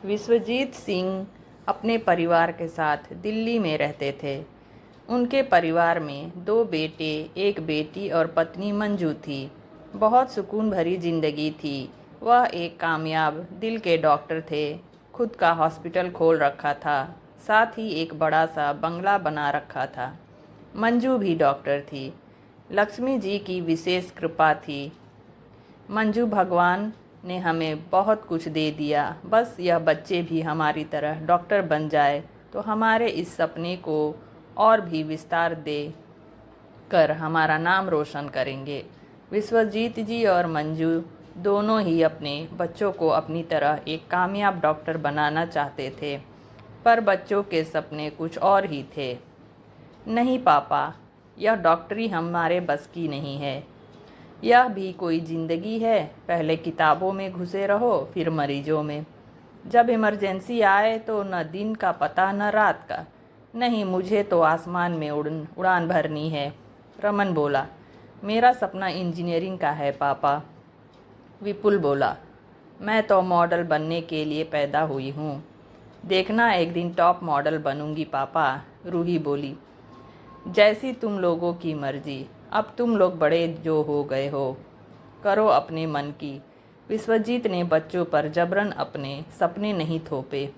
विश्वजीत सिंह अपने परिवार के साथ दिल्ली में रहते थे। उनके परिवार में 2 बेटे, 1 बेटी और पत्नी मंजू थी। बहुत सुकून भरी जिंदगी थी। वह एक कामयाब दिल के डॉक्टर थे। खुद का हॉस्पिटल खोल रखा था, साथ ही एक बड़ा सा बंगला बना रखा था। मंजू भी डॉक्टर थी। लक्ष्मी जी की विशेष कृपा थी। मंजू, भगवान ने हमें बहुत कुछ दे दिया। बस यह बच्चे भी हमारी तरह डॉक्टर बन जाए तो हमारे इस सपने को और भी विस्तार दे कर हमारा नाम रोशन करेंगे। विश्वजीत जी और मंजू दोनों ही अपने बच्चों को अपनी तरह एक कामयाब डॉक्टर बनाना चाहते थे, पर बच्चों के सपने कुछ और ही थे। नहीं पापा, यह डॉक्टरी हमारे बस की नहीं है। यह भी कोई ज़िंदगी है? पहले किताबों में घुसे रहो, फिर मरीजों में। जब इमरजेंसी आए तो न दिन का पता न रात का। नहीं, मुझे तो आसमान में उड़ान भरनी है। रमन बोला। मेरा सपना इंजीनियरिंग का है पापा। विपुल बोला। मैं तो मॉडल बनने के लिए पैदा हुई हूँ। देखना, एक दिन टॉप मॉडल बनूंगी पापा, रूही बोली। जैसी तुम लोगों की मर्जी। अब तुम लोग बड़े जो हो गए हो, करो अपने मन की। विश्वजीत ने बच्चों पर जबरन अपने सपने नहीं थोपे।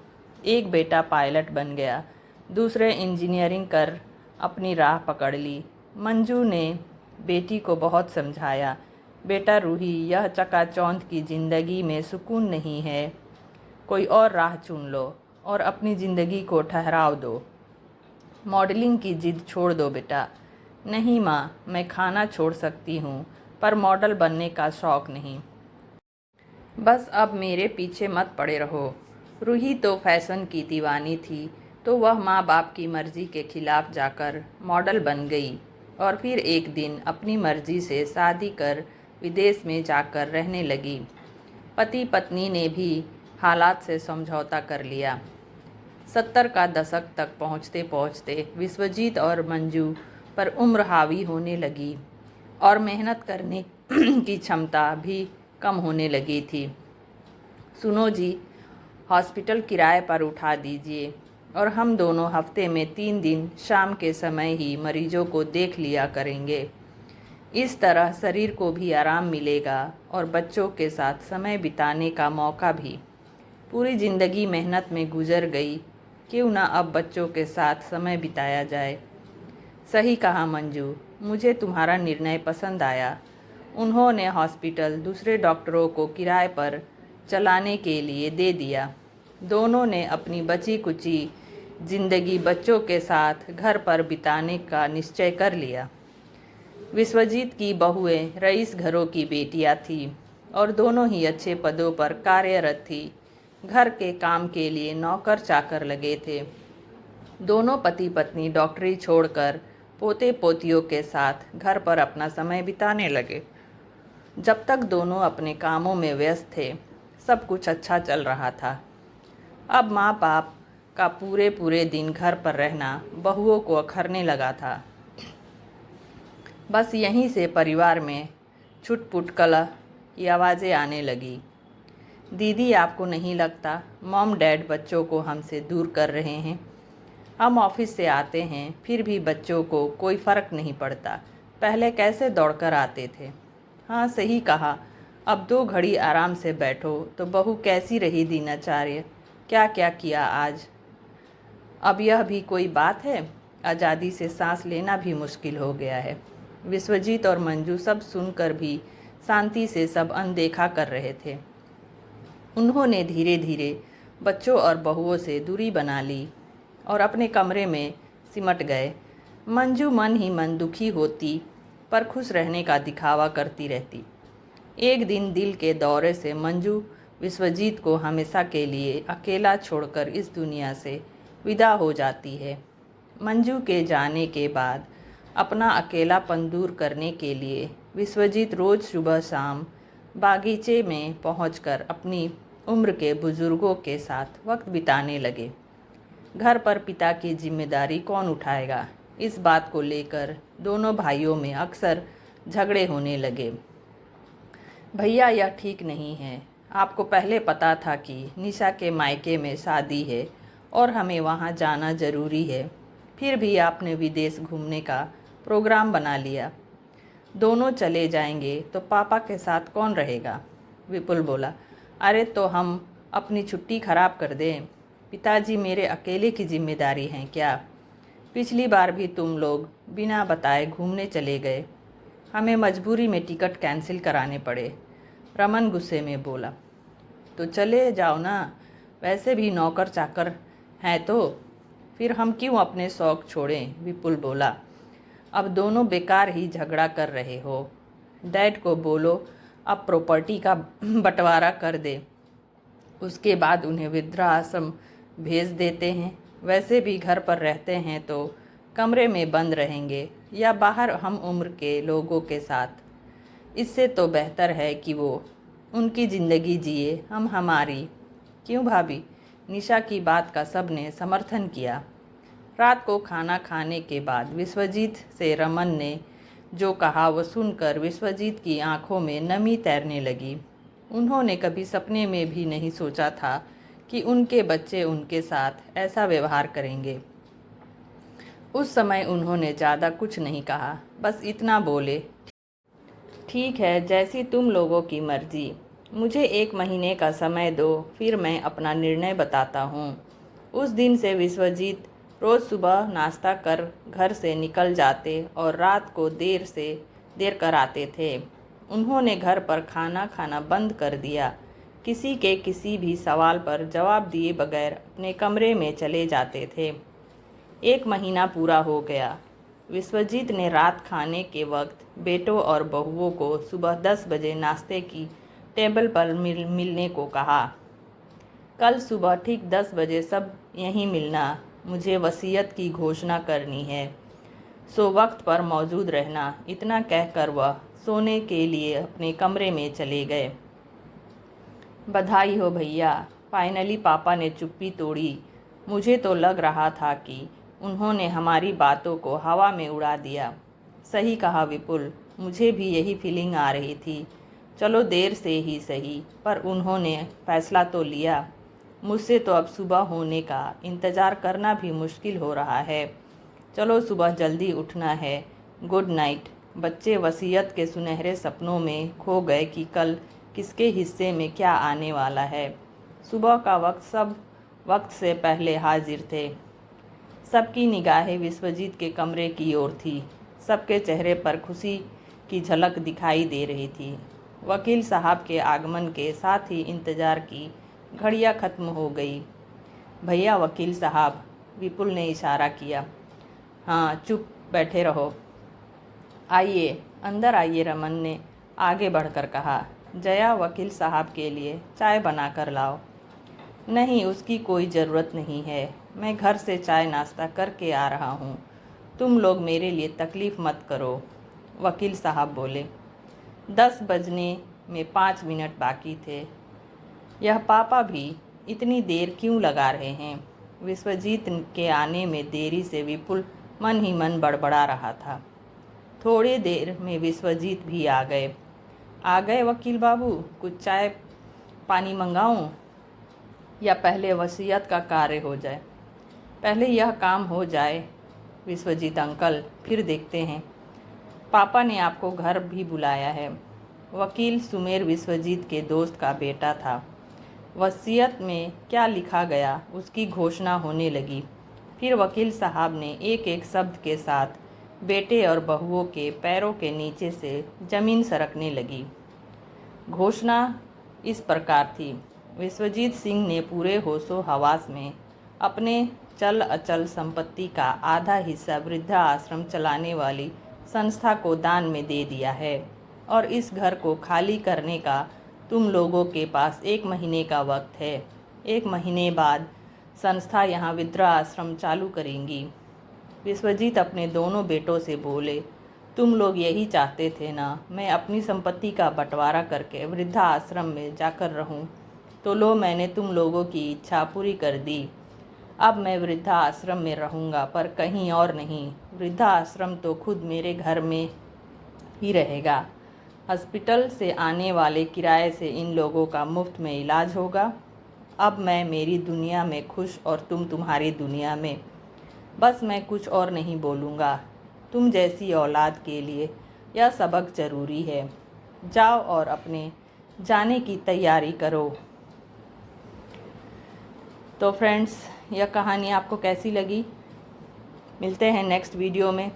एक बेटा पायलट बन गया, दूसरे इंजीनियरिंग कर अपनी राह पकड़ ली। मंजू ने बेटी को बहुत समझाया, बेटा रूही, यह चकाचौंध की ज़िंदगी में सुकून नहीं है। कोई और राह चुन लो और अपनी ज़िंदगी को ठहराव दो। मॉडलिंग की जिद छोड़ दो बेटा। नहीं माँ, मैं खाना छोड़ सकती हूँ, पर मॉडल बनने का शौक़ नहीं। बस अब मेरे पीछे मत पड़े रहो। रूही तो फैशन की दीवानी थी, तो वह माँ बाप की मर्ज़ी के खिलाफ जाकर मॉडल बन गई और फिर एक दिन अपनी मर्ज़ी से शादी कर विदेश में जाकर रहने लगी। पति पत्नी ने भी हालात से समझौता कर लिया। 70 का दशक तक पहुँचते पहुँचते विश्वजीत और मंजू पर उम्र हावी होने लगी और मेहनत करने की क्षमता भी कम होने लगी थी। सुनो जी, हॉस्पिटल किराए पर उठा दीजिए और हम दोनों हफ्ते में 3 दिन शाम के समय ही मरीजों को देख लिया करेंगे। इस तरह शरीर को भी आराम मिलेगा और बच्चों के साथ समय बिताने का मौका भी। पूरी ज़िंदगी मेहनत में गुजर गई, क्यों ना अब बच्चों के साथ समय बिताया जाए। सही कहा मंजू, मुझे तुम्हारा निर्णय पसंद आया। उन्होंने हॉस्पिटल दूसरे डॉक्टरों को किराए पर चलाने के लिए दे दिया। दोनों ने अपनी बची कुची ज़िंदगी बच्चों के साथ घर पर बिताने का निश्चय कर लिया। विश्वजीत की बहुएं रईस घरों की बेटियां थीं और दोनों ही अच्छे पदों पर कार्यरत थी। घर के काम के लिए नौकर चाकर लगे थे। दोनों पति पत्नी डॉक्टरी छोड़कर पोते पोतियों के साथ घर पर अपना समय बिताने लगे। जब तक दोनों अपने कामों में व्यस्त थे, सब कुछ अच्छा चल रहा था। अब माँ बाप का पूरे पूरे दिन घर पर रहना बहुओं को अखरने लगा था। बस यहीं से परिवार में छुटपुट कलह की आवाज़ें आने लगी। दीदी, आपको नहीं लगता मॉम डैड बच्चों को हमसे दूर कर रहे हैं? हम ऑफिस से आते हैं, फिर भी बच्चों को कोई फ़र्क नहीं पड़ता। पहले कैसे दौड़कर आते थे। हाँ, सही कहा। अब 2 घड़ी आराम से बैठो तो बहू कैसी रही दिनचर्या, क्या क्या किया आज। अब यह भी कोई बात है? आज़ादी से सांस लेना भी मुश्किल हो गया है। विश्वजीत और मंजू सब सुनकर भी शांति से सब अनदेखा कर रहे थे। उन्होंने धीरे धीरे बच्चों और बहुओं से दूरी बना ली और अपने कमरे में सिमट गए। मंजू मन ही मन दुखी होती, पर खुश रहने का दिखावा करती रहती। एक दिन दिल के दौरे से मंजू विश्वजीत को हमेशा के लिए अकेला छोड़कर इस दुनिया से विदा हो जाती है। मंजू के जाने के बाद अपना अकेलापन दूर करने के लिए विश्वजीत रोज़ सुबह शाम बागीचे में पहुंचकर अपनी उम्र के बुजुर्गों के साथ वक्त बिताने लगे। घर पर पिता की जिम्मेदारी कौन उठाएगा, इस बात को लेकर दोनों भाइयों में अक्सर झगड़े होने लगे। भैया, यह ठीक नहीं है। आपको पहले पता था कि निशा के मायके में शादी है और हमें वहाँ जाना ज़रूरी है, फिर भी आपने विदेश घूमने का प्रोग्राम बना लिया। दोनों चले जाएंगे तो पापा के साथ कौन रहेगा? विपुल बोला। अरे तो हम अपनी छुट्टी खराब कर दें? पिताजी मेरे अकेले की जिम्मेदारी हैं क्या? पिछली बार भी तुम लोग बिना बताए घूमने चले गए, हमें मजबूरी में टिकट कैंसिल कराने पड़े। रमन गुस्से में बोला। तो चले जाओ ना, वैसे भी नौकर चाकर हैं तो फिर हम क्यों अपने शौक छोड़ें? विपुल बोला। अब दोनों बेकार ही झगड़ा कर रहे हो। डैड को बोलो अब प्रॉपर्टी का बंटवारा कर दे, उसके बाद उन्हें वृद्धाश्रम भेज देते हैं। वैसे भी घर पर रहते हैं तो कमरे में बंद रहेंगे या बाहर हम उम्र के लोगों के साथ। इससे तो बेहतर है कि वो उनकी ज़िंदगी जिए, हम हमारी। क्यों भाभी? निशा की बात का सबने समर्थन किया। रात को खाना खाने के बाद विश्वजीत से रमन ने जो कहा वो सुनकर विश्वजीत की आंखों में नमी तैरने लगी। उन्होंने कभी सपने में भी नहीं सोचा था कि उनके बच्चे उनके साथ ऐसा व्यवहार करेंगे। उस समय उन्होंने ज़्यादा कुछ नहीं कहा, बस इतना बोले, ठीक है, जैसी तुम लोगों की मर्जी। मुझे 1 महीने का समय दो, फिर मैं अपना निर्णय बताता हूँ। उस दिन से विश्वजीत रोज़ सुबह नाश्ता कर घर से निकल जाते और रात को देर कर आते थे। उन्होंने घर पर खाना खाना बंद कर दिया। किसी के किसी भी सवाल पर जवाब दिए बगैर अपने कमरे में चले जाते थे। 1 महीना पूरा हो गया। विश्वजीत ने रात खाने के वक्त बेटों और बहुओं को सुबह 10 बजे नाश्ते की टेबल पर मिलने को कहा। कल सुबह ठीक 10 बजे सब यहीं मिलना, मुझे वसीयत की घोषणा करनी है, सो वक्त पर मौजूद रहना। इतना कहकर वह सोने के लिए अपने कमरे में चले गए। बधाई हो भैया, फाइनली पापा ने चुप्पी तोड़ी। मुझे तो लग रहा था कि उन्होंने हमारी बातों को हवा में उड़ा दिया। सही कहा विपुल, मुझे भी यही फीलिंग आ रही थी। चलो देर से ही सही, पर उन्होंने फैसला तो लिया। मुझसे तो अब सुबह होने का इंतज़ार करना भी मुश्किल हो रहा है। चलो सुबह जल्दी उठना है। Good night. बच्चे वसीयत के सुनहरे सपनों में खो गए कि कल किसके हिस्से में क्या आने वाला है। सुबह का वक्त सब वक्त से पहले हाजिर थे। सबकी निगाहें विश्वजीत के कमरे की ओर थी। सबके चेहरे पर खुशी की झलक दिखाई दे रही थी। वकील साहब के आगमन के साथ ही इंतज़ार की घड़ियां खत्म हो गई। भैया वकील साहब, विपुल ने इशारा किया। हाँ, चुप बैठे रहो। आइए अंदर आइए, रमन ने आगे बढ़कर कहा। जया, वकील साहब के लिए चाय बना कर लाओ। नहीं, उसकी कोई ज़रूरत नहीं है, मैं घर से चाय नाश्ता करके आ रहा हूँ। तुम लोग मेरे लिए तकलीफ़ मत करो, वकील साहब बोले। 10 बजने में 5 मिनट बाकी थे। यह पापा भी इतनी देर क्यों लगा रहे हैं? विश्वजीत के आने में देरी से विपुल मन ही मन बड़बड़ा रहा था। थोड़ी देर में विश्वजीत भी आ गए वकील बाबू, कुछ चाय पानी मंगाऊं या पहले वसीयत का कार्य हो जाए? पहले यह काम हो जाए विश्वजीत अंकल, फिर देखते हैं। पापा ने आपको घर भी बुलाया है। वकील सुमेर विश्वजीत के दोस्त का बेटा था। वसीयत में क्या लिखा गया उसकी घोषणा होने लगी। फिर वकील साहब ने एक एक शब्द के साथ बेटे और बहुओं के पैरों के नीचे से जमीन सरकने लगी। घोषणा इस प्रकार थी। विश्वजीत सिंह ने पूरे होशो हवास में अपने चल अचल संपत्ति का आधा हिस्सा वृद्धा आश्रम चलाने वाली संस्था को दान में दे दिया है और इस घर को खाली करने का तुम लोगों के पास 1 महीने का वक्त है। 1 महीने बाद संस्था यहाँ वृद्धा आश्रम चालू करेंगी। विश्वजीत अपने दोनों बेटों से बोले, तुम लोग यही चाहते थे ना, मैं अपनी संपत्ति का बंटवारा करके वृद्धा आश्रम में जाकर रहूं। तो लो, मैंने तुम लोगों की इच्छा पूरी कर दी। अब मैं वृद्धा आश्रम में रहूंगा, पर कहीं और नहीं। वृद्धा आश्रम तो खुद मेरे घर में ही रहेगा। हॉस्पिटल से आने वाले किराए से इन लोगों का मुफ्त में इलाज होगा। अब मैं मेरी दुनिया में खुश और तुम तुम्हारी दुनिया में। बस मैं कुछ और नहीं बोलूँगा। तुम जैसी औलाद के लिए यह सबक ज़रूरी है। जाओ और अपने जाने की तैयारी करो। तो फ्रेंड्स, यह कहानी आपको कैसी लगी? मिलते हैं नेक्स्ट वीडियो में।